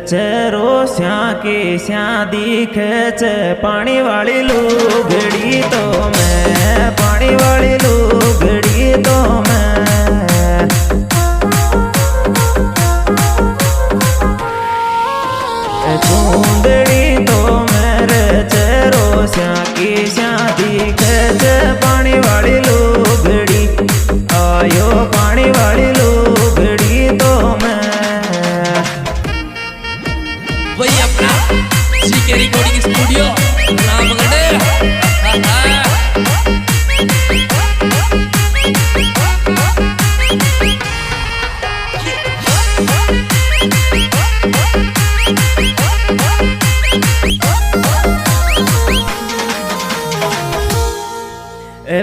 चेहरो स्या के स्या दिखे छे पानी वाली लुगड़ी तो मैं पानी वाली लुगड़ी तो मैं चूंदड़ी तो मेरे चेहरो स्या की स्या दिखे छे पानी वाली लुगड़ी आयो पानी वाली लुगड़ी तो मैं वही अपना जीके रिकॉर्डिंग स्टूडियो रामगढ़।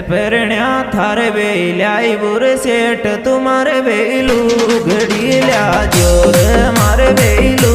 परण्या थारे बेलाई बुर सेठ तुम्हारे बेलू घड़ी ल्या जोर मारे बेलू